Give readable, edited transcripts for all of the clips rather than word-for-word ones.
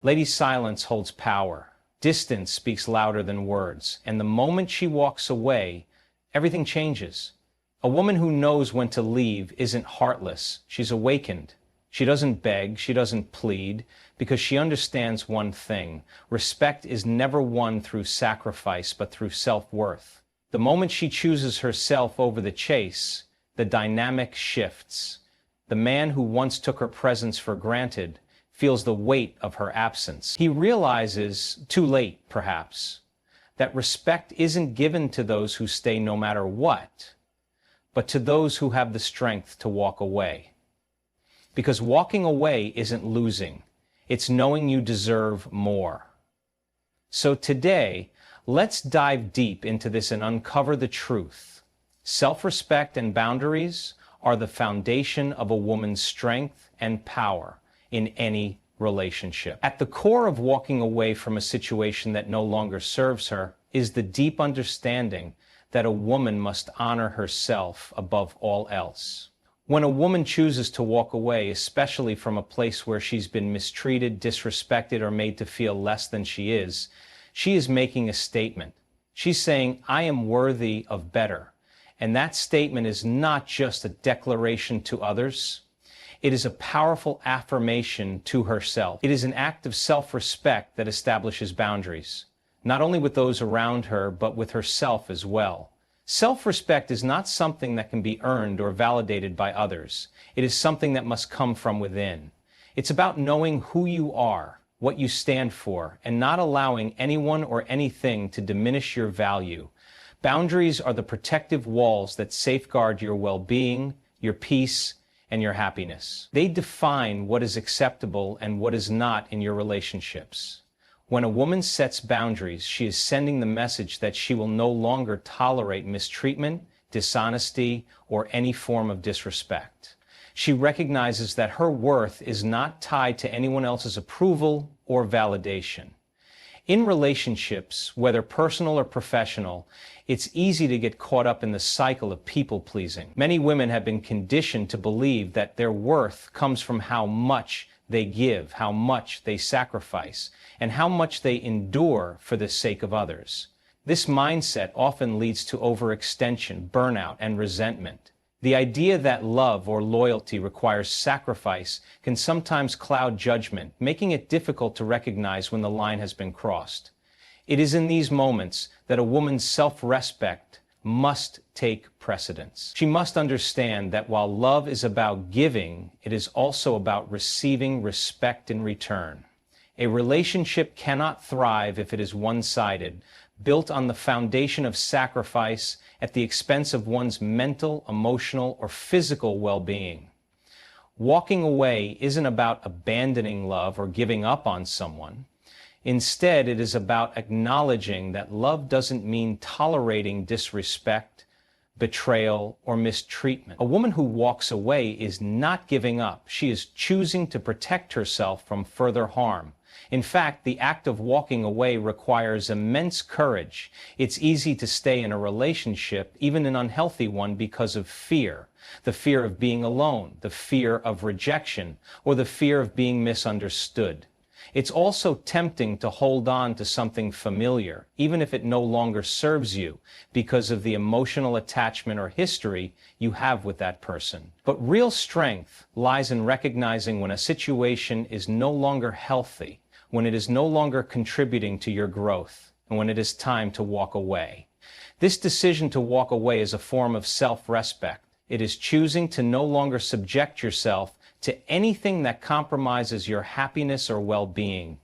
Lady's silence holds power. Distance speaks louder than words, and the moment she walks away, everything changes. A woman who knows when to leave isn't heartless, she's awakened. She doesn't beg, she doesn't plead, because she understands one thing: respect is never won through sacrifice, but through self-worth. The moment she chooses herself over the chase, the dynamic shifts. The man who once took her presence for granted feels the weight of her absence. He realizes, too late perhaps, that respect isn't given to those who stay no matter what, but to those who have the strength to walk away. Because walking away isn't losing, it's knowing you deserve more. So today, let's dive deep into this and uncover the truth. Self-respect and boundaries are the foundation of a woman's strength and power in any relationship. At the core of walking away from a situation that no longer serves her is the deep understanding that a woman must honor herself above all else. When a woman chooses to walk away, especially from a place where she's been mistreated, disrespected, or made to feel less than she is making a statement. She's saying, "I am worthy of better." And that statement is not just a declaration to others. It is a powerful affirmation to herself. It is an act of self-respect that establishes boundaries, not only with those around her, but with herself as well. Self-respect is not something that can be earned or validated by others. It is something that must come from within. It's about knowing who you are, what you stand for, and not allowing anyone or anything to diminish your value. Boundaries are the protective walls that safeguard your well-being, your peace, and your happiness. They define what is acceptable and what is not in your relationships. When a woman sets boundaries, she is sending the message that she will no longer tolerate mistreatment, dishonesty, or any form of disrespect. She recognizes that her worth is not tied to anyone else's approval or validation. In relationships, whether personal or professional, it's easy to get caught up in the cycle of people-pleasing. Many women have been conditioned to believe that their worth comes from how much they give, how much they sacrifice, and how much they endure for the sake of others. This mindset often leads to overextension, burnout, and resentment. The idea that love or loyalty requires sacrifice can sometimes cloud judgment, making it difficult to recognize when the line has been crossed. It is in these moments that a woman's self-respect must take precedence. She must understand that while love is about giving, it is also about receiving respect in return. A relationship cannot thrive if it is one-sided, built on the foundation of sacrifice at the expense of one's mental, emotional, or physical well-being. Walking away isn't about abandoning love or giving up on someone. Instead, it is about acknowledging that love doesn't mean tolerating disrespect, betrayal, or mistreatment. A woman who walks away is not giving up. She is choosing to protect herself from further harm. In fact, the act of walking away requires immense courage. It's easy to stay in a relationship, even an unhealthy one, because of fear. The fear of being alone, the fear of rejection, or the fear of being misunderstood. It's also tempting to hold on to something familiar, even if it no longer serves you, because of the emotional attachment or history you have with that person. But real strength lies in recognizing when a situation is no longer healthy, when it is no longer contributing to your growth, and when it is time to walk away. This decision to walk away is a form of self-respect. It is choosing to no longer subject yourself to anything that compromises your happiness or well-being.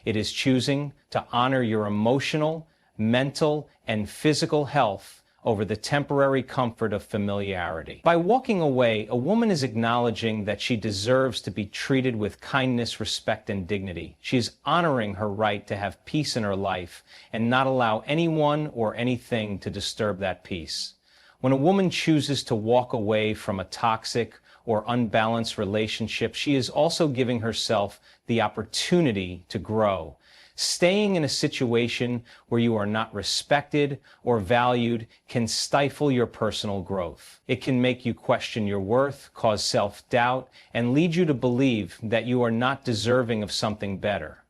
It is choosing to honor your emotional, mental, and physical health over the temporary comfort of familiarity. By walking away, a woman is acknowledging that she deserves to be treated with kindness, respect, and dignity. She is honoring her right to have peace in her life and not allow anyone or anything to disturb that peace. When a woman chooses to walk away from a toxic or unbalanced relationship, she is also giving herself the opportunity to grow. Staying in a situation where you are not respected or valued can stifle your personal growth. It can make you question your worth, cause self-doubt, and lead you to believe that you are not deserving of something better.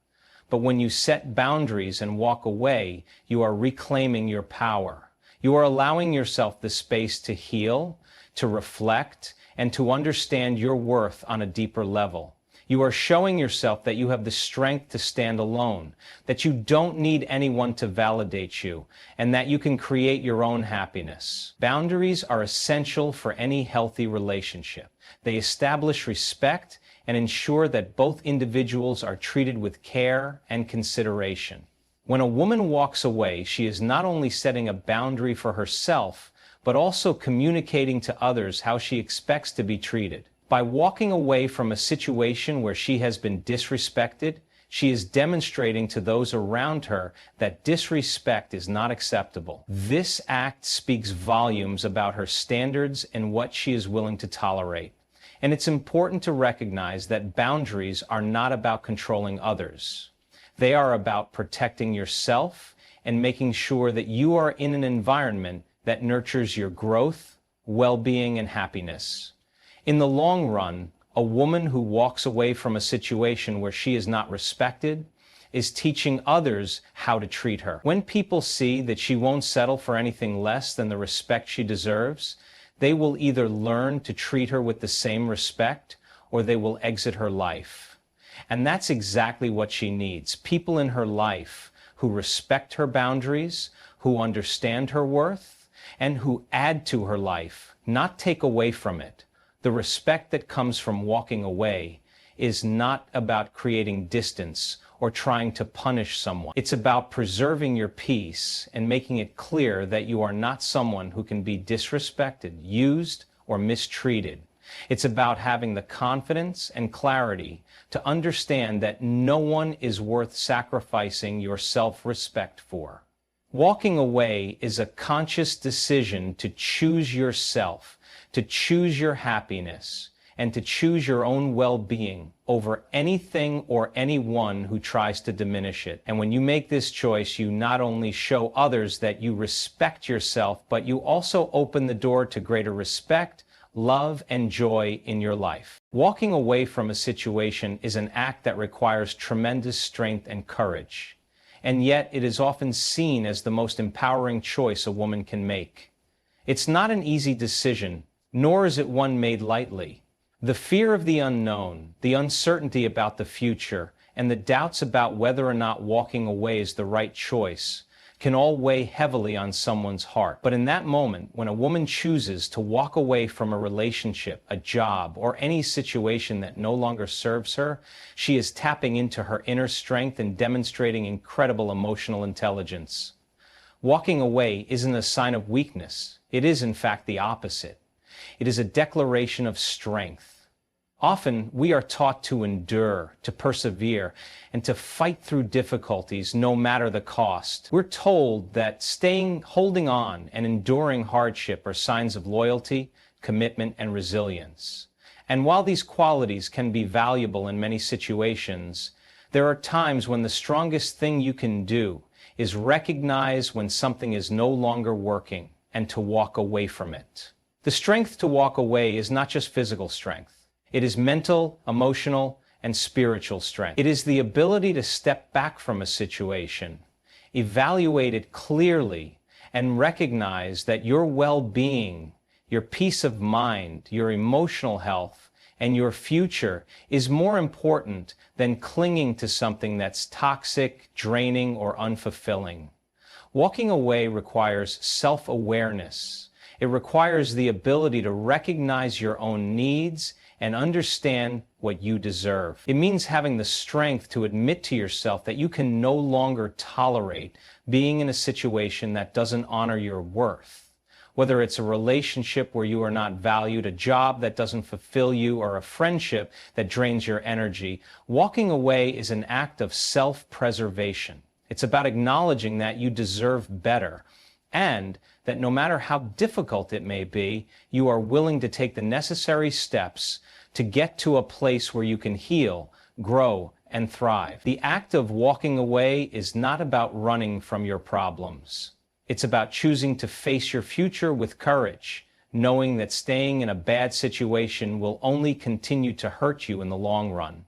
But when you set boundaries and walk away, you are reclaiming your power. You are allowing yourself the space to heal, to reflect, and to understand your worth on a deeper level. You are showing yourself that you have the strength to stand alone, that you don't need anyone to validate you, and that you can create your own happiness. Boundaries are essential for any healthy relationship. They establish respect and ensure that both individuals are treated with care and consideration. When a woman walks away, she is not only setting a boundary for herself, but also communicating to others how she expects to be treated. By walking away from a situation where she has been disrespected, she is demonstrating to those around her that disrespect is not acceptable. This act speaks volumes about her standards and what she is willing to tolerate. And it's important to recognize that boundaries are not about controlling others. They are about protecting yourself and making sure that you are in an environment that nurtures your growth, well-being, and happiness. In the long run, a woman who walks away from a situation where she is not respected is teaching others how to treat her. When people see that she won't settle for anything less than the respect she deserves, they will either learn to treat her with the same respect or they will exit her life. And that's exactly what she needs. People in her life who respect her boundaries, who understand her worth, and who add to her life, not take away from it. The respect that comes from walking away is not about creating distance or trying to punish someone. It's about preserving your peace and making it clear that you are not someone who can be disrespected, used, or mistreated. It's about having the confidence and clarity to understand that no one is worth sacrificing your self-respect for. Walking away is a conscious decision to choose yourself, to choose your happiness, and to choose your own well-being over anything or anyone who tries to diminish it. And when you make this choice, you not only show others that you respect yourself, but you also open the door to greater respect, love, and joy in your life. Walking away from a situation is an act that requires tremendous strength and courage. And yet it is often seen as the most empowering choice a woman can make. It's not an easy decision, nor is it one made lightly. The fear of the unknown, the uncertainty about the future, and the doubts about whether or not walking away is the right choice can all weigh heavily on someone's heart. But in that moment, when a woman chooses to walk away from a relationship, a job, or any situation that no longer serves her, she is tapping into her inner strength and demonstrating incredible emotional intelligence. Walking away isn't a sign of weakness. It is, in fact, the opposite. It is a declaration of strength. Often, we are taught to endure, to persevere, and to fight through difficulties no matter the cost. We're told that holding on, and enduring hardship are signs of loyalty, commitment, and resilience. And while these qualities can be valuable in many situations, there are times when the strongest thing you can do is recognize when something is no longer working and to walk away from it. The strength to walk away is not just physical strength. It is mental, emotional, and spiritual strength. It is the ability to step back from a situation, evaluate it clearly, and recognize that your well-being, your peace of mind, your emotional health, and your future is more important than clinging to something that's toxic, draining, or unfulfilling. Walking away requires self-awareness. It requires the ability to recognize your own needs and understand what you deserve. It means having the strength to admit to yourself that you can no longer tolerate being in a situation that doesn't honor your worth. Whether it's a relationship where you are not valued, a job that doesn't fulfill you, or a friendship that drains your energy, walking away is an act of self-preservation. It's about acknowledging that you deserve better, and that no matter how difficult it may be, you are willing to take the necessary steps to get to a place where you can heal, grow, and thrive. The act of walking away is not about running from your problems. It's about choosing to face your future with courage, knowing that staying in a bad situation will only continue to hurt you in the long run.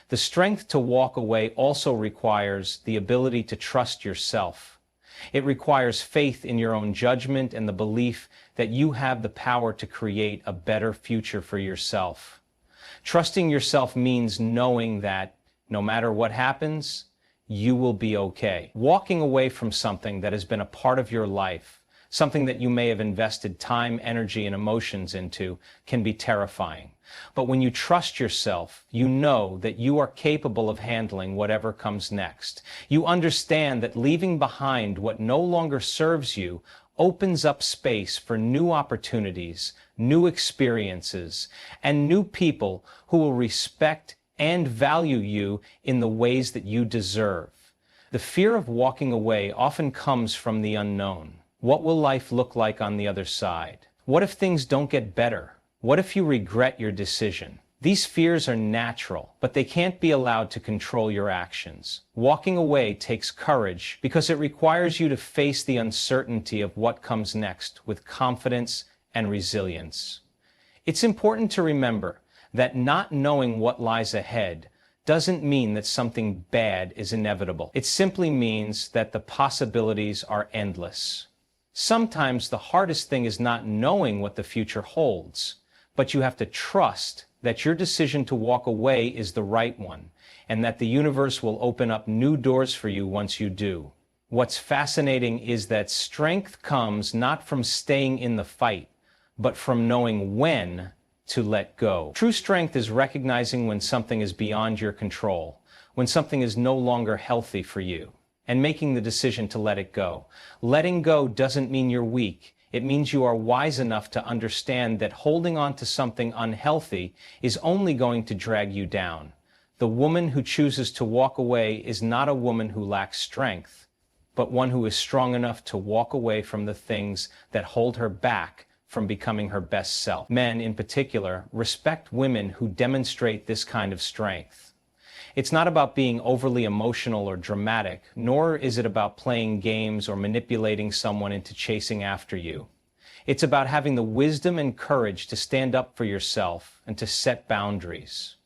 The strength to walk away also requires the ability to trust yourself. It requires faith in your own judgment and the belief that you have the power to create a better future for yourself. Trusting yourself means knowing that no matter what happens, you will be okay. Walking away from something that has been a part of your life, something that you may have invested time, energy, and emotions into, can be terrifying. But when you trust yourself, you know that you are capable of handling whatever comes next. You understand that leaving behind what no longer serves you opens up space for new opportunities, new experiences, and new people who will respect and value you in the ways that you deserve. The fear of walking away often comes from the unknown. What will life look like on the other side? What if things don't get better? What if you regret your decision? These fears are natural, but they can't be allowed to control your actions. Walking away takes courage because it requires you to face the uncertainty of what comes next with confidence and resilience. It's important to remember that not knowing what lies ahead doesn't mean that something bad is inevitable. It simply means that the possibilities are endless. Sometimes the hardest thing is not knowing what the future holds, but you have to trust that your decision to walk away is the right one, and that the universe will open up new doors for you once you do. What's fascinating is that strength comes not from staying in the fight, but from knowing when to let go. True strength is recognizing when something is beyond your control, when something is no longer healthy for you, and making the decision to let it go. Letting go doesn't mean you're weak. It means you are wise enough to understand that holding on to something unhealthy is only going to drag you down. The woman who chooses to walk away is not a woman who lacks strength, but one who is strong enough to walk away from the things that hold her back from becoming her best self. Men, in particular, respect women who demonstrate this kind of strength. It's not about being overly emotional or dramatic, nor is it about playing games or manipulating someone into chasing after you. It's about having the wisdom and courage to stand up for yourself and to set boundaries.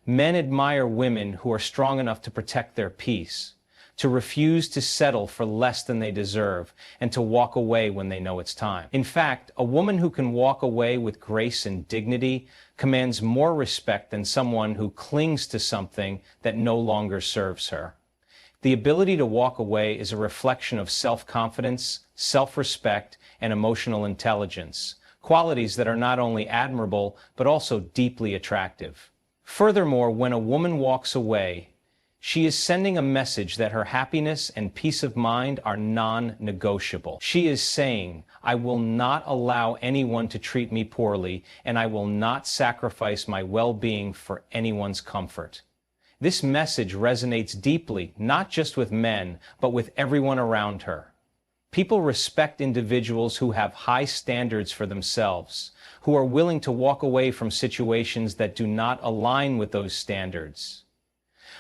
Men admire women who are strong enough to protect their peace, to refuse to settle for less than they deserve, and to walk away when they know it's time. In fact, a woman who can walk away with grace and dignity commands more respect than someone who clings to something that no longer serves her. The ability to walk away is a reflection of self-confidence, self-respect, and emotional intelligence, qualities that are not only admirable, but also deeply attractive. Furthermore, when a woman walks away, she is sending a message that her happiness and peace of mind are non-negotiable. She is saying, I will not allow anyone to treat me poorly, and I will not sacrifice my well-being for anyone's comfort. This message resonates deeply, not just with men, but with everyone around her. People respect individuals who have high standards for themselves, who are willing to walk away from situations that do not align with those standards.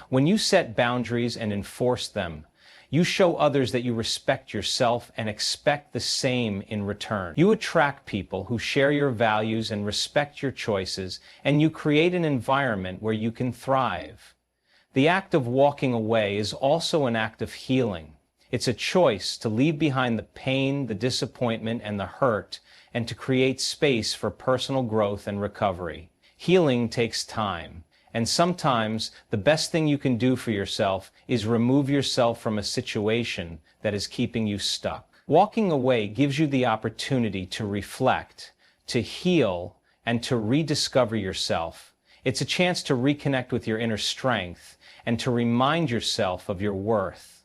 When you set boundaries and enforce them, you show others that you respect yourself and expect the same in return. You attract people who share your values and respect your choices, and you create an environment where you can thrive. The act of walking away is also an act of healing. It's a choice to leave behind the pain, the disappointment, and the hurt, and to create space for personal growth and recovery. Healing takes time. And sometimes the best thing you can do for yourself is remove yourself from a situation that is keeping you stuck. Walking away gives you the opportunity to reflect, to heal, and to rediscover yourself. It's a chance to reconnect with your inner strength and to remind yourself of your worth.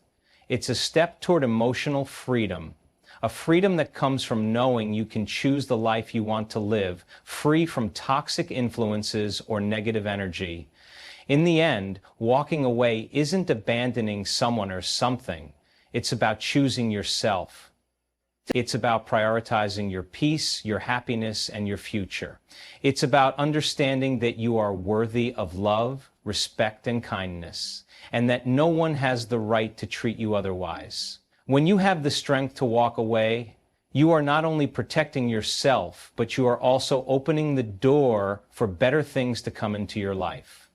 It's a step toward emotional freedom, a freedom that comes from knowing you can choose the life you want to live, free from toxic influences or negative energy. In the end, walking away isn't abandoning someone or something. It's about choosing yourself. It's about prioritizing your peace, your happiness, and your future. It's about understanding that you are worthy of love, respect, and kindness, and that no one has the right to treat you otherwise. When you have the strength to walk away, you are not only protecting yourself, but you are also opening the door for better things to come into your life.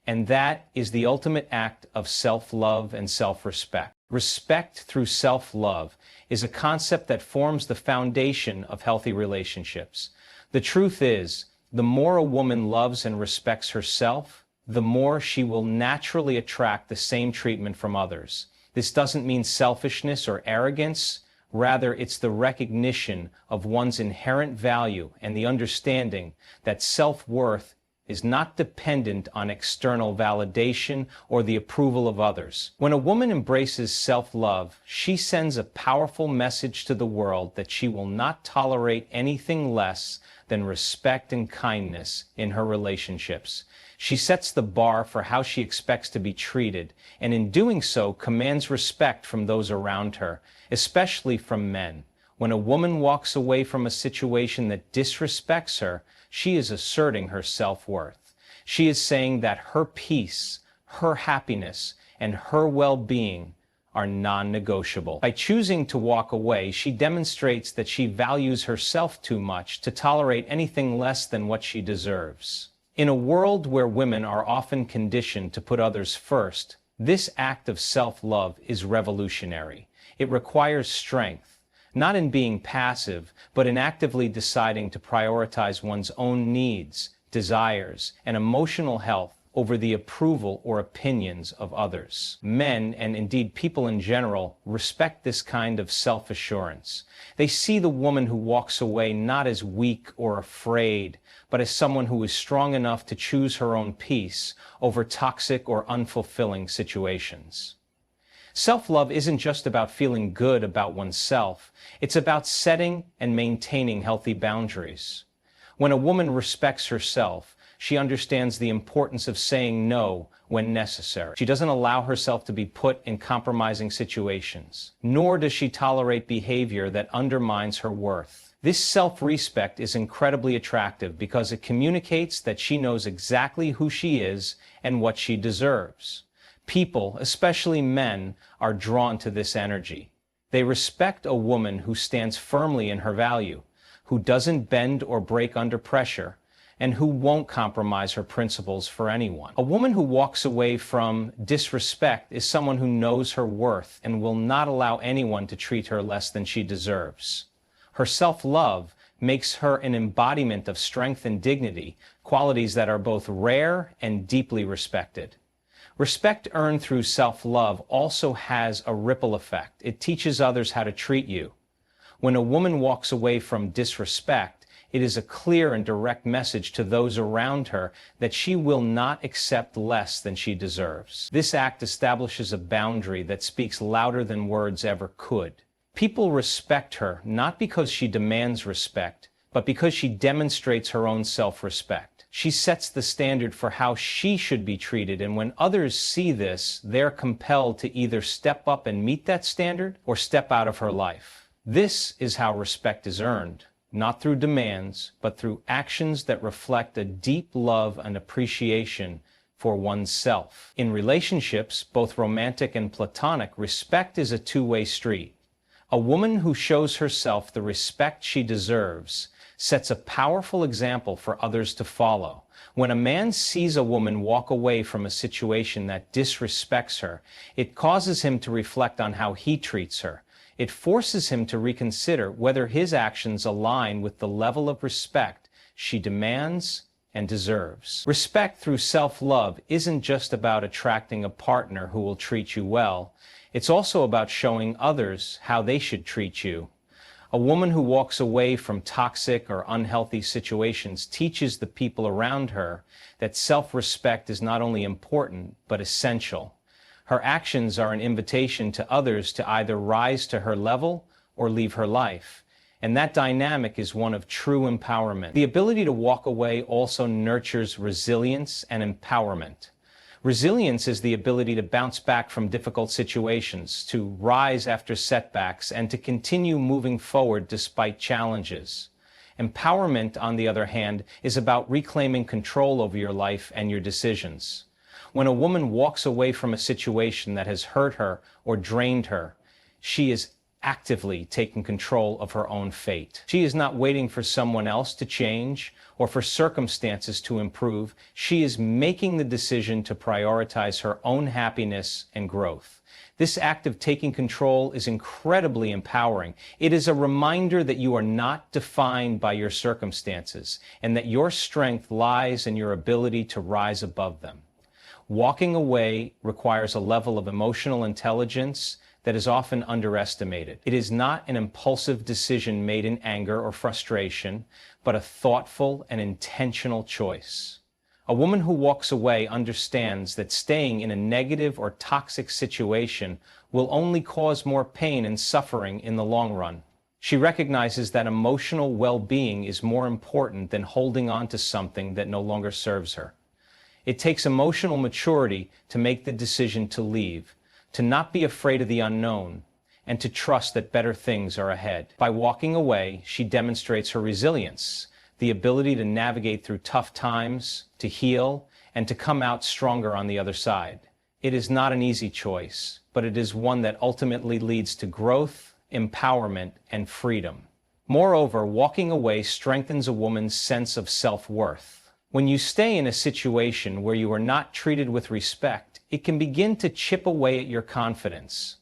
And that is the ultimate act of self-love and self-respect. Respect through self-love is a concept that forms the foundation of healthy relationships. The truth is, the more a woman loves and respects herself, the more she will naturally attract the same treatment from others. This doesn't mean selfishness or arrogance. Rather, it's the recognition of one's inherent value and the understanding that self-worth is not dependent on external validation or the approval of others. When a woman embraces self-love, she sends a powerful message to the world that she will not tolerate anything less than respect and kindness in her relationships. She sets the bar for how she expects to be treated, and in doing so commands respect from those around her, especially from men. When a woman walks away from a situation that disrespects her, she is asserting her self-worth. She is saying that her peace, her happiness, and her well-being are non-negotiable. By choosing to walk away, she demonstrates that she values herself too much to tolerate anything less than what she deserves. In a world where women are often conditioned to put others first, this act of self-love is revolutionary. It requires strength, not in being passive, but in actively deciding to prioritize one's own needs, desires, and emotional health over the approval or opinions of others. Men, and indeed people in general, respect this kind of self-assurance. They see the woman who walks away not as weak or afraid, but as someone who is strong enough to choose her own peace over toxic or unfulfilling situations. Self-love isn't just about feeling good about oneself. It's about setting and maintaining healthy boundaries. When a woman respects herself, she understands the importance of saying no when necessary. She doesn't allow herself to be put in compromising situations, nor does she tolerate behavior that undermines her worth. This self-respect is incredibly attractive because it communicates that she knows exactly who she is and what she deserves. People, especially men, are drawn to this energy. They respect a woman who stands firmly in her value, who doesn't bend or break under pressure, and who won't compromise her principles for anyone. A woman who walks away from disrespect is someone who knows her worth and will not allow anyone to treat her less than she deserves. Her self-love makes her an embodiment of strength and dignity, qualities that are both rare and deeply respected. Respect earned through self-love also has a ripple effect. It teaches others how to treat you. When a woman walks away from disrespect, it is a clear and direct message to those around her that she will not accept less than she deserves. This act establishes a boundary that speaks louder than words ever could. People respect her not because she demands respect, but because she demonstrates her own self-respect. She sets the standard for how she should be treated, and when others see this, they're compelled to either step up and meet that standard or step out of her life. This is how respect is earned, not through demands, but through actions that reflect a deep love and appreciation for oneself. In relationships, both romantic and platonic, respect is a two-way street. A woman who shows herself the respect she deserves sets a powerful example for others to follow. When a man sees a woman walk away from a situation that disrespects her, it causes him to reflect on how he treats her. It forces him to reconsider whether his actions align with the level of respect she demands and deserves. Respect through self-love isn't just about attracting a partner who will treat you well. It's also about showing others how they should treat you. A woman who walks away from toxic or unhealthy situations teaches the people around her that self-respect is not only important, but essential. Her actions are an invitation to others to either rise to her level or leave her life. And that dynamic is one of true empowerment. The ability to walk away also nurtures resilience and empowerment. Resilience is the ability to bounce back from difficult situations, to rise after setbacks, and to continue moving forward despite challenges. Empowerment, on the other hand, is about reclaiming control over your life and your decisions. When a woman walks away from a situation that has hurt her or drained her, she is actively taking control of her own fate. She is not waiting for someone else to change or for circumstances to improve. She is making the decision to prioritize her own happiness and growth. This act of taking control is incredibly empowering. It is a reminder that you are not defined by your circumstances and that your strength lies in your ability to rise above them. Walking away requires a level of emotional intelligence that is often underestimated. It is not an impulsive decision made in anger or frustration, but a thoughtful and intentional choice. A woman who walks away understands that staying in a negative or toxic situation will only cause more pain and suffering in the long run. She recognizes that emotional well-being is more important than holding on to something that no longer serves her. It takes emotional maturity to make the decision to leave, to not be afraid of the unknown, and to trust that better things are ahead. By walking away, she demonstrates her resilience, the ability to navigate through tough times, to heal, and to come out stronger on the other side. It is not an easy choice, but it is one that ultimately leads to growth, empowerment, and freedom. Moreover, walking away strengthens a woman's sense of self-worth. When you stay in a situation where you are not treated with respect, it can begin to chip away at your confidence.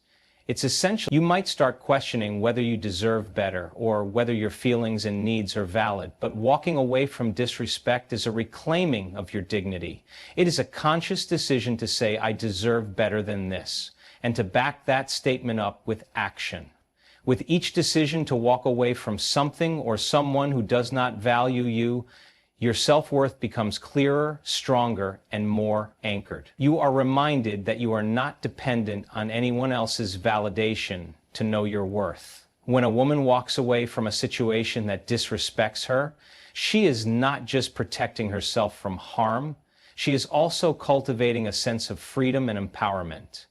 It's essential. You might start questioning whether you deserve better or whether your feelings and needs are valid, but walking away from disrespect is a reclaiming of your dignity. It is a conscious decision to say, I deserve better than this, and to back that statement up with action. With each decision to walk away from something or someone who does not value you, your self-worth becomes clearer, stronger, and more anchored. You are reminded that you are not dependent on anyone else's validation to know your worth. When a woman walks away from a situation that disrespects her, she is not just protecting herself from harm, she is also cultivating a sense of freedom and empowerment.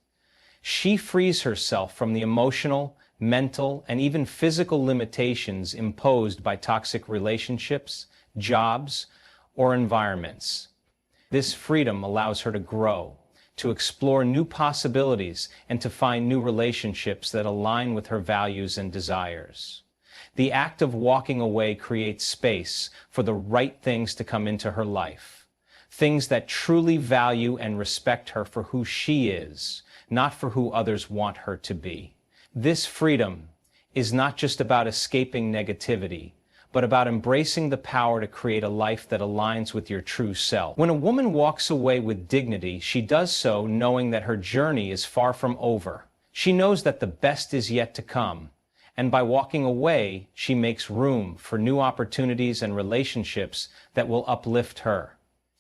She frees herself from the emotional, mental, and even physical limitations imposed by toxic relationships, jobs, or environments. This freedom allows her to grow, to explore new possibilities, and to find new relationships that align with her values and desires. The act of walking away creates space for the right things to come into her life, things that truly value and respect her for who she is, not for who others want her to be. This freedom is not just about escaping negativity, but about embracing the power to create a life that aligns with your true self. When a woman walks away with dignity, she does so knowing that her journey is far from over. She knows that the best is yet to come, and by walking away, she makes room for new opportunities and relationships that will uplift her.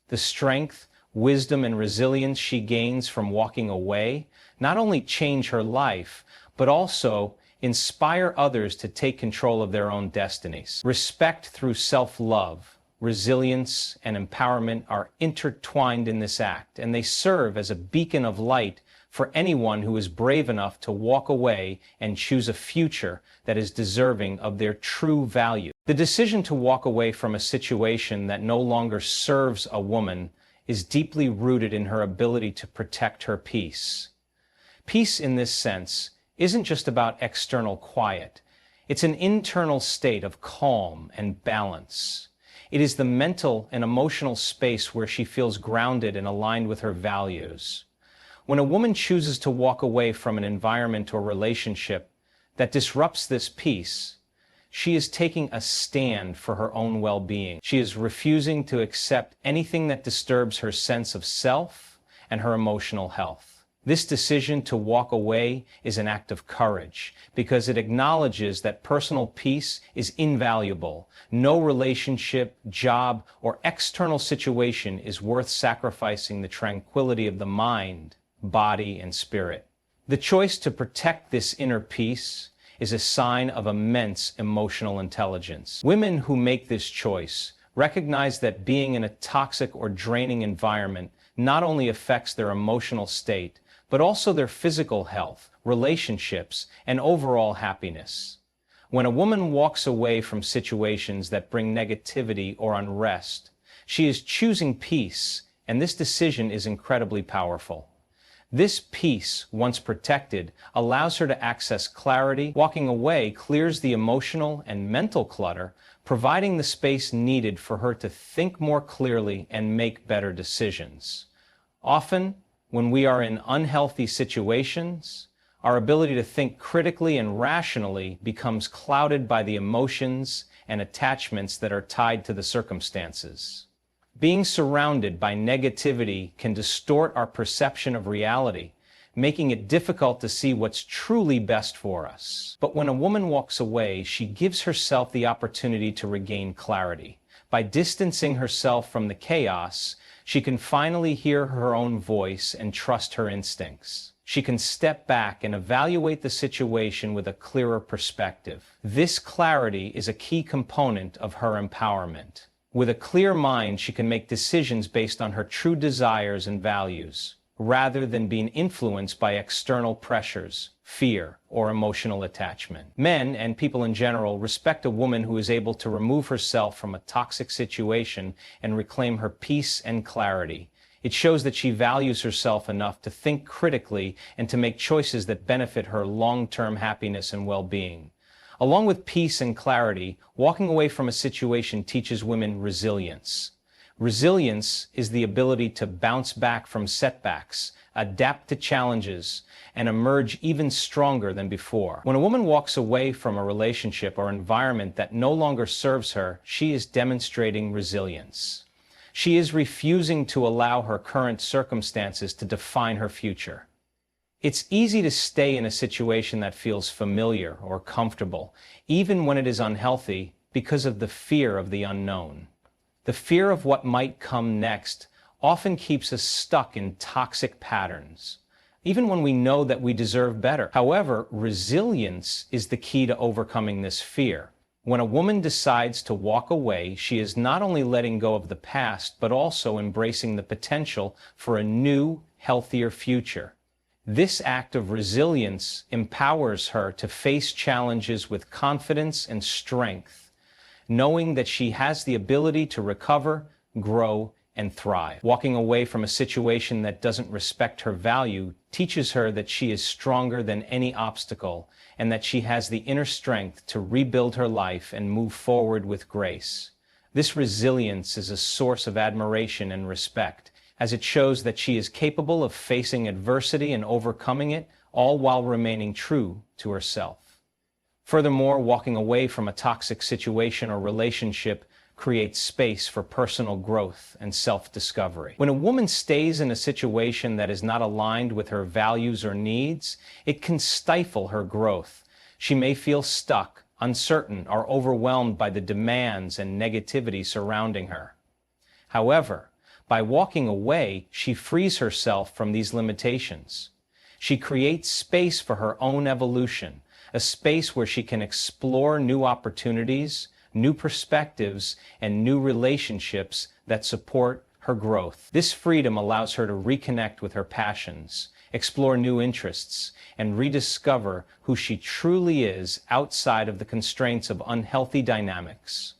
The strength, wisdom, and resilience she gains from walking away not only change her life, but also inspire others to take control of their own destinies. Respect through self-love, resilience, and empowerment are intertwined in this act, and they serve as a beacon of light for anyone who is brave enough to walk away and choose a future that is deserving of their true value. The decision to walk away from a situation that no longer serves a woman is deeply rooted in her ability to protect her peace. Peace in this sense isn't just about external quiet. It's an internal state of calm and balance. It is the mental and emotional space where she feels grounded and aligned with her values. When a woman chooses to walk away from an environment or relationship that disrupts this peace, she is taking a stand for her own well-being. She is refusing to accept anything that disturbs her sense of self and her emotional health. This decision to walk away is an act of courage because it acknowledges that personal peace is invaluable. No relationship, job, or external situation is worth sacrificing the tranquility of the mind, body, and spirit. The choice to protect this inner peace is a sign of immense emotional intelligence. Women who make this choice recognize that being in a toxic or draining environment not only affects their emotional state, but also their physical health, relationships, and overall happiness. When a woman walks away from situations that bring negativity or unrest, she is choosing peace, and this decision is incredibly powerful. This peace, once protected, allows her to access clarity. Walking away clears the emotional and mental clutter, providing the space needed for her to think more clearly and make better decisions. Often, when we are in unhealthy situations, our ability to think critically and rationally becomes clouded by the emotions and attachments that are tied to the circumstances. Being surrounded by negativity can distort our perception of reality, making it difficult to see what's truly best for us. But when a woman walks away, she gives herself the opportunity to regain clarity. By distancing herself from the chaos, she can finally hear her own voice and trust her instincts. She can step back and evaluate the situation with a clearer perspective. This clarity is a key component of her empowerment. With a clear mind, she can make decisions based on her true desires and values, rather than being influenced by external pressures, fear, or emotional attachment. Men, and people in general, respect a woman who is able to remove herself from a toxic situation and reclaim her peace and clarity. It shows that she values herself enough to think critically and to make choices that benefit her long-term happiness and well-being. Along with peace and clarity, walking away from a situation teaches women resilience. Resilience is the ability to bounce back from setbacks, adapt to challenges, and emerge even stronger than before. When a woman walks away from a relationship or environment that no longer serves her, she is demonstrating resilience. She is refusing to allow her current circumstances to define her future. It's easy to stay in a situation that feels familiar or comfortable, even when it is unhealthy, because of the fear of the unknown. The fear of what might come next often keeps us stuck in toxic patterns, even when we know that we deserve better. However, resilience is the key to overcoming this fear. When a woman decides to walk away, she is not only letting go of the past, but also embracing the potential for a new, healthier future. This act of resilience empowers her to face challenges with confidence and strength, knowing that she has the ability to recover, grow, and thrive. Walking away from a situation that doesn't respect her value teaches her that she is stronger than any obstacle and that she has the inner strength to rebuild her life and move forward with grace. This resilience is a source of admiration and respect, as it shows that she is capable of facing adversity and overcoming it, all while remaining true to herself. Furthermore, walking away from a toxic situation or relationship creates space for personal growth and self-discovery. When a woman stays in a situation that is not aligned with her values or needs, it can stifle her growth. She may feel stuck, uncertain, or overwhelmed by the demands and negativity surrounding her. However, by walking away, she frees herself from these limitations. She creates space for her own evolution, a space where she can explore new opportunities, new perspectives, and new relationships that support her growth. This freedom allows her to reconnect with her passions, explore new interests, and rediscover who she truly is outside of the constraints of unhealthy dynamics.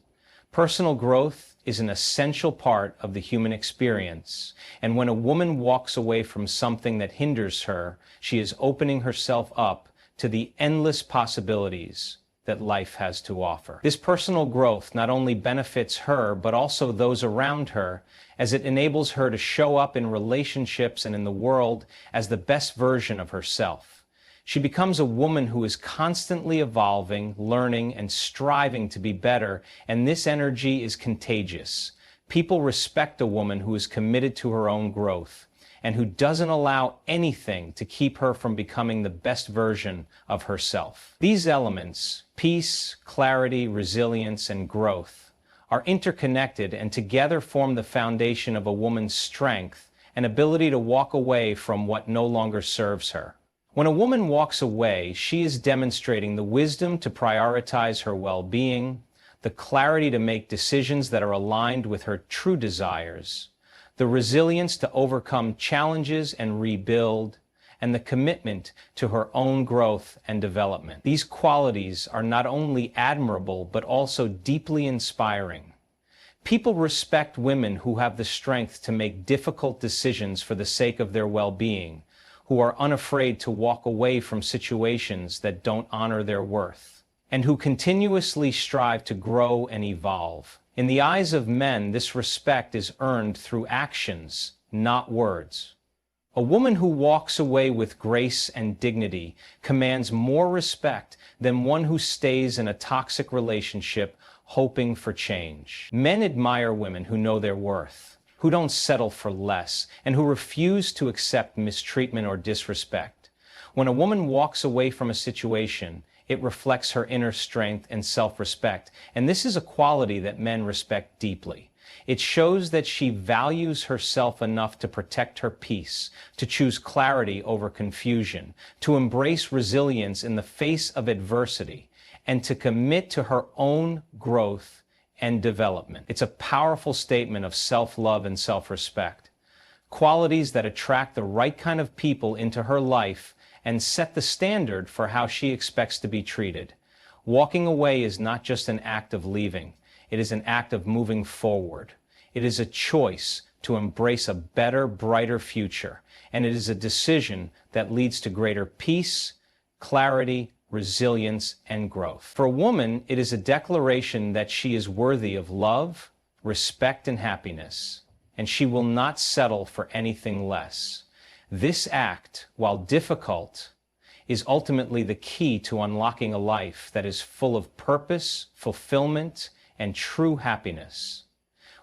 Personal growth is an essential part of the human experience, and when a woman walks away from something that hinders her, she is opening herself up to the endless possibilities that life has to offer. This personal growth not only benefits her, but also those around her, as it enables her to show up in relationships and in the world as the best version of herself. She becomes a woman who is constantly evolving, learning, and striving to be better, and this energy is contagious. People respect a woman who is committed to her own growth, and who doesn't allow anything to keep her from becoming the best version of herself. These elements, peace, clarity, resilience, and growth, are interconnected and together form the foundation of a woman's strength and ability to walk away from what no longer serves her. When a woman walks away, she is demonstrating the wisdom to prioritize her well-being, the clarity to make decisions that are aligned with her true desires, the resilience to overcome challenges and rebuild, and the commitment to her own growth and development. These qualities are not only admirable, but also deeply inspiring. People respect women who have the strength to make difficult decisions for the sake of their well-being, who are unafraid to walk away from situations that don't honor their worth, and who continuously strive to grow and evolve. In the eyes of men, this respect is earned through actions, not words. A woman who walks away with grace and dignity commands more respect than one who stays in a toxic relationship hoping for change. Men admire women who know their worth, who don't settle for less, and who refuse to accept mistreatment or disrespect. When a woman walks away from a situation, it reflects her inner strength and self-respect, and this is a quality that men respect deeply. It shows that she values herself enough to protect her peace, to choose clarity over confusion, to embrace resilience in the face of adversity, and to commit to her own growth and development. It's a powerful statement of self-love and self-respect, qualities that attract the right kind of people into her life and set the standard for how she expects to be treated. Walking away is not just an act of leaving. It is an act of moving forward. It is a choice to embrace a better, brighter future, and it is a decision that leads to greater peace, clarity, resilience, and growth. For a woman, it is a declaration that she is worthy of love, respect, and happiness, and she will not settle for anything less. This act, while difficult, is ultimately the key to unlocking a life that is full of purpose, fulfillment, and true happiness.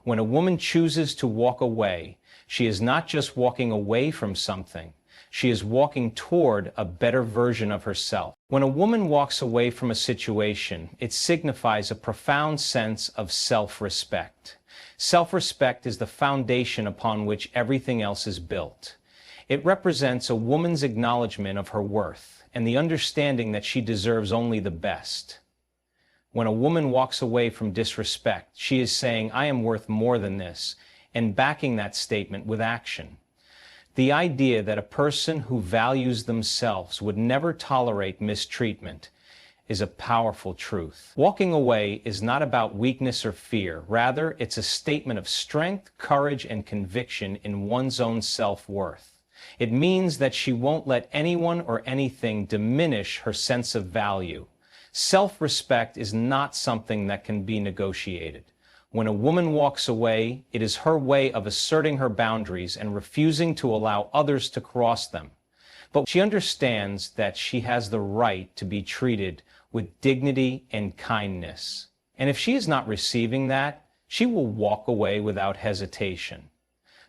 When a woman chooses to walk away, she is not just walking away from something, she is walking toward a better version of herself. When a woman walks away from a situation, it signifies a profound sense of self-respect. Self-respect is the foundation upon which everything else is built. It represents a woman's acknowledgement of her worth and the understanding that she deserves only the best. When a woman walks away from disrespect, she is saying, "I am worth more than this," and backing that statement with action. The idea that a person who values themselves would never tolerate mistreatment is a powerful truth. Walking away is not about weakness or fear. Rather, it's a statement of strength, courage, and conviction in one's own self-worth. It means that she won't let anyone or anything diminish her sense of value. Self-respect is not something that can be negotiated. When a woman walks away, it is her way of asserting her boundaries and refusing to allow others to cross them. But she understands that she has the right to be treated with dignity and kindness. And if she is not receiving that, she will walk away without hesitation.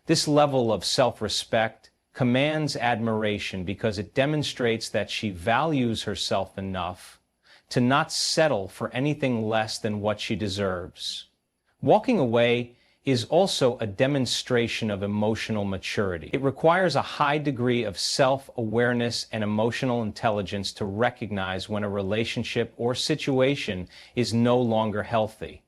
This level of self-respect commands admiration because it demonstrates that she values herself enough to not settle for anything less than what she deserves. Walking away is also a demonstration of emotional maturity. It requires a high degree of self-awareness and emotional intelligence to recognize when a relationship or situation is no longer healthy.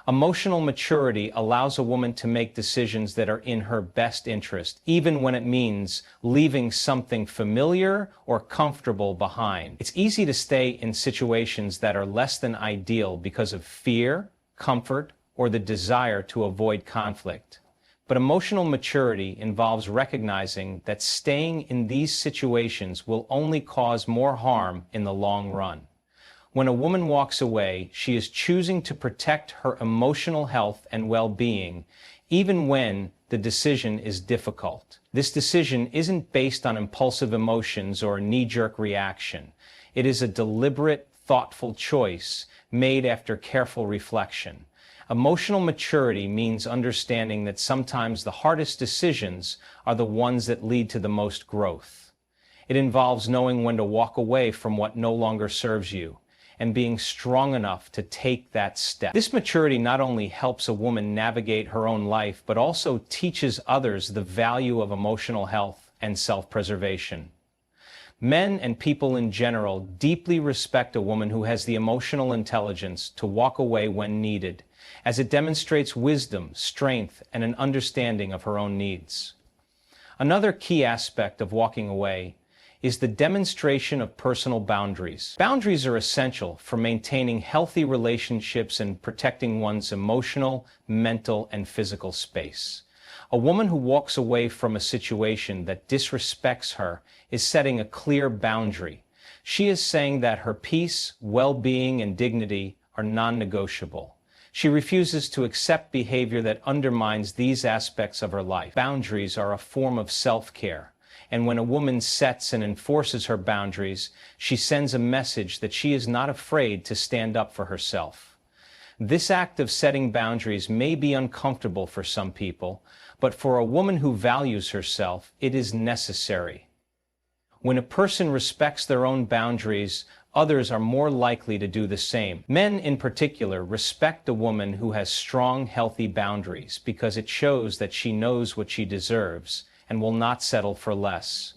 Emotional maturity allows a woman to make decisions that are in her best interest, even when it means leaving something familiar or comfortable behind. It's easy to stay in situations that are less than ideal because of fear, comfort, or the desire to avoid conflict. But emotional maturity involves recognizing that staying in these situations will only cause more harm in the long run. When a woman walks away, she is choosing to protect her emotional health and well-being, even when the decision is difficult. This decision isn't based on impulsive emotions or a knee-jerk reaction. It is a deliberate, thoughtful choice made after careful reflection. Emotional maturity means understanding that sometimes the hardest decisions are the ones that lead to the most growth. It involves knowing when to walk away from what no longer serves you, and being strong enough to take that step. This maturity not only helps a woman navigate her own life, but also teaches others the value of emotional health and self-preservation. Men and people in general deeply respect a woman who has the emotional intelligence to walk away when needed, as it demonstrates wisdom, strength, and an understanding of her own needs. Another key aspect of walking away is the demonstration of personal boundaries. Boundaries are essential for maintaining healthy relationships and protecting one's emotional, mental, and physical space. A woman who walks away from a situation that disrespects her is setting a clear boundary. She is saying that her peace, well-being, and dignity are non-negotiable. She refuses to accept behavior that undermines these aspects of her life. Boundaries are a form of self-care, and when a woman sets and enforces her boundaries, she sends a message that she is not afraid to stand up for herself. This act of setting boundaries may be uncomfortable for some people, but for a woman who values herself, it is necessary. When a person respects their own boundaries, others are more likely to do the same. Men, in particular, respect a woman who has strong, healthy boundaries because it shows that she knows what she deserves and will not settle for less.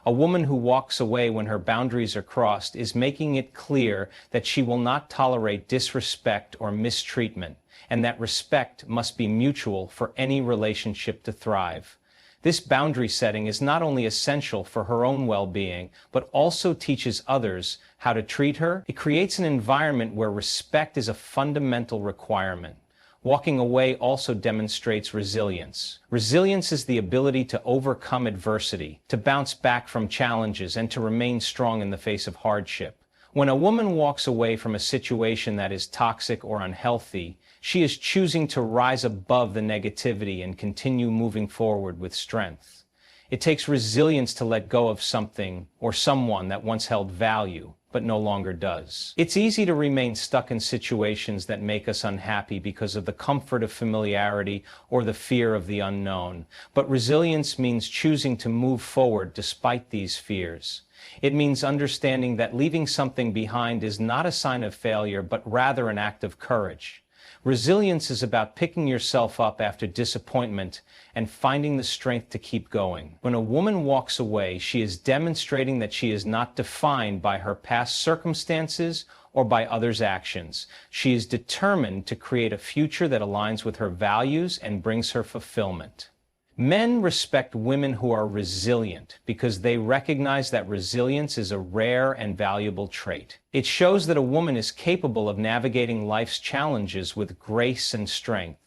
A woman who walks away when her boundaries are crossed is making it clear that she will not tolerate disrespect or mistreatment, and that respect must be mutual for any relationship to thrive. This boundary setting is not only essential for her own well-being, but also teaches others how to treat her. It creates an environment where respect is a fundamental requirement. Walking away also demonstrates resilience. Resilience is the ability to overcome adversity, to bounce back from challenges, and to remain strong in the face of hardship. When a woman walks away from a situation that is toxic or unhealthy, she is choosing to rise above the negativity and continue moving forward with strength. It takes resilience to let go of something or someone that once held value, but no longer does. It's easy to remain stuck in situations that make us unhappy because of the comfort of familiarity or the fear of the unknown. But resilience means choosing to move forward despite these fears. It means understanding that leaving something behind is not a sign of failure, but rather an act of courage. Resilience is about picking yourself up after disappointment and finding the strength to keep going. When a woman walks away, she is demonstrating that she is not defined by her past circumstances or by others' actions. She is determined to create a future that aligns with her values and brings her fulfillment. Men respect women who are resilient because they recognize that resilience is a rare and valuable trait. It shows that a woman is capable of navigating life's challenges with grace and strength,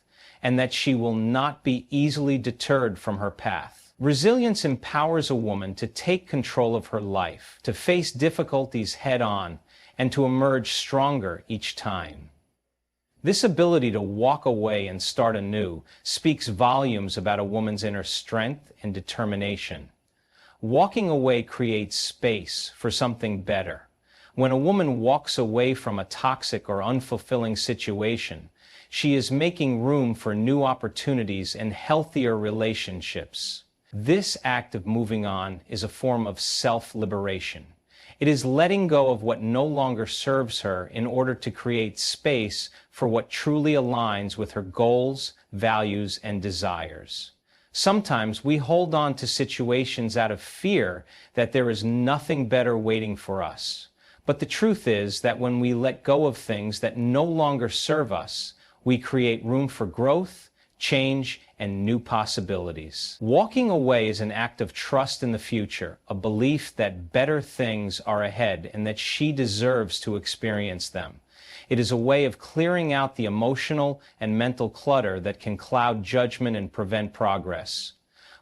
and that she will not be easily deterred from her path. Resilience empowers a woman to take control of her life, to face difficulties head-on, and to emerge stronger each time. This ability to walk away and start anew speaks volumes about a woman's inner strength and determination. Walking away creates space for something better. When a woman walks away from a toxic or unfulfilling situation, she is making room for new opportunities and healthier relationships. This act of moving on is a form of self-liberation. It is letting go of what no longer serves her in order to create space for what truly aligns with her goals, values, and desires. Sometimes we hold on to situations out of fear that there is nothing better waiting for us. But the truth is that when we let go of things that no longer serve us, we create room for growth, change, and new possibilities. Walking away is an act of trust in the future, a belief that better things are ahead and that she deserves to experience them. It is a way of clearing out the emotional and mental clutter that can cloud judgment and prevent progress.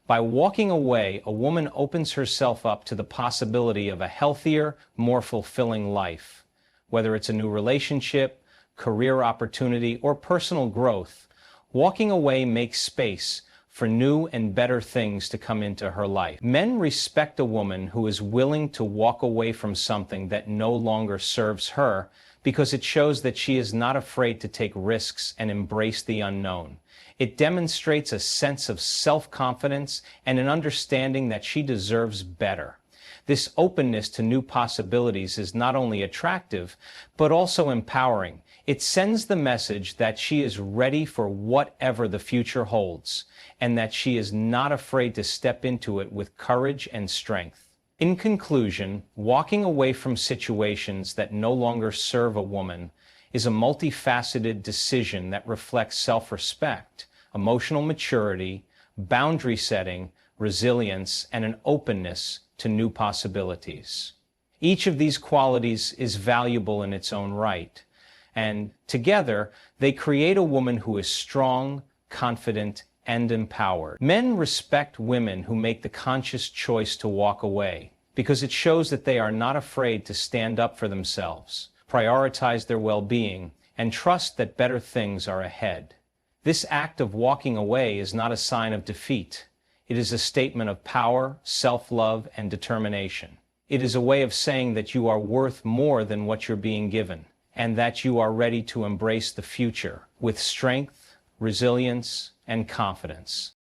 By walking away, a woman opens herself up to the possibility of a healthier, more fulfilling life. Whether it's a new relationship, career opportunity, or personal growth, walking away makes space for new and better things to come into her life. Men respect a woman who is willing to walk away from something that no longer serves her because it shows that she is not afraid to take risks and embrace the unknown. It demonstrates a sense of self-confidence and an understanding that she deserves better. This openness to new possibilities is not only attractive, but also empowering. It sends the message that she is ready for whatever the future holds, and that she is not afraid to step into it with courage and strength. In conclusion, walking away from situations that no longer serve a woman is a multifaceted decision that reflects self-respect, emotional maturity, boundary setting, resilience, and an openness to new possibilities. Each of these qualities is valuable in its own right, and together they create a woman who is strong, confident, and empowered. Men respect women who make the conscious choice to walk away, because it shows that they are not afraid to stand up for themselves, prioritize their well-being, and trust that better things are ahead. This act of walking away is not a sign of defeat. It is a statement of power, self-love, and determination. It is a way of saying that you are worth more than what you're being given, and that you are ready to embrace the future with strength, resilience, and confidence.